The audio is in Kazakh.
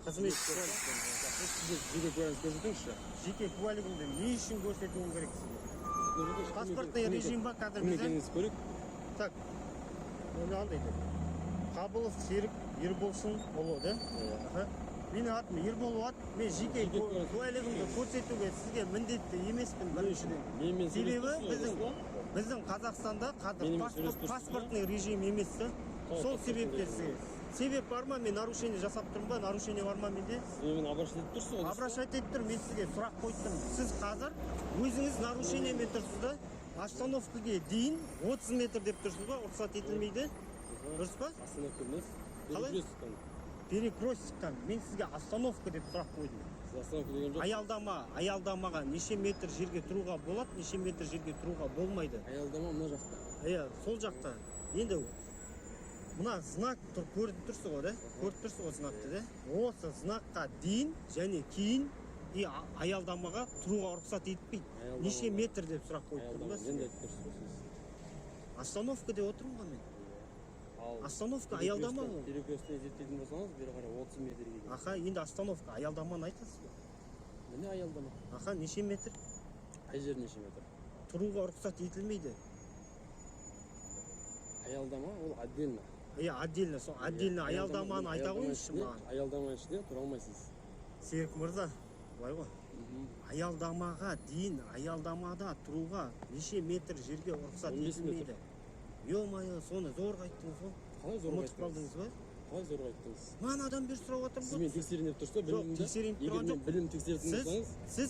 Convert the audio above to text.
қызметкер. Жеке куәлігіңізді көрсетіңізші. Жеке куәлігімді не үшін көрсетуім керек сізге? Паспортный режим ба қазір Кім бізде? екеніңізді көрейік. Так, мынандай деп. Қабылов Серік Ерболсынұлы, да? Аха. Менің атым Ерболат. Мен жеке куәлігімді көрсетуге сізге міндетті емеспін біріншіден. Себебі біздің Қазақстанда қазір паспортный режим емес. Сол себепте сізге. Себеп бар ма? Мен нарушение жасап тұрмын ба? Нарушение бар ма менде? Мен обращать етіп тұрсыз ғой. Обращать етіп тұрмын. Мен сізге сұрақ қойдым. Сіз қазір өзіңіз нарушениемен тұрсыз да? Остановкаға дейін 30 метр деп тұрсыз ба? Рұқсат етілмейді. Дұрыс па? Остановка емес. Қалай? Перекрестиктан. Мен сізге остановка деп сұрақ қойдым. Сіз остановка деген жоқ. Аялдамаға неше метр жерге тұруға болады, неше метр жерге тұруға болмайды. Аялдама мына жақта. Иә, сол жақта. Енді мына знак көріп тұрсыз ғой, да? Көріп тұрсыз ғой знакты, да? Осы знакқа дейін және кейін аялдамаға тұруға рұқсат етпейді. Неше метр деп сұрақ қойып тұрмын да сізге. Остановка деп отырмын ғой мен. Остановка аялдама ғой. Перекрестие зерттейтін болсаңыз, бері қарай 30 метрге дейін. Аха, енді остановка аялдаманы айтасыз ба? Міне аялдама. Аха, неше метр? Қай жер неше метр? Тұруға рұқсат етілмейді. Аялдама ол отдельно. Отдельно, сол отдельно аялдаманы айта қойыңызшы маған. Аялдама ішінде тұра алмайсыз. Серік мырза, былай ғой. Аялдамаға дейін, аялдамада тұруға неше метр жерге рұқсат етілмейді. Ё-майо, соны зорға айттыңыз ғой. Қалай зорға Ұмытып қалдыңыз ба? Қалай зорға айттыңыз? Маған адам бер сұрап отырмын ғой. Сіз мен тексерейін деп тұрсыз ба? Жоқ, тексерейін тұрған жоқ. Егер мен білім тексеретін болсаңыз, сіз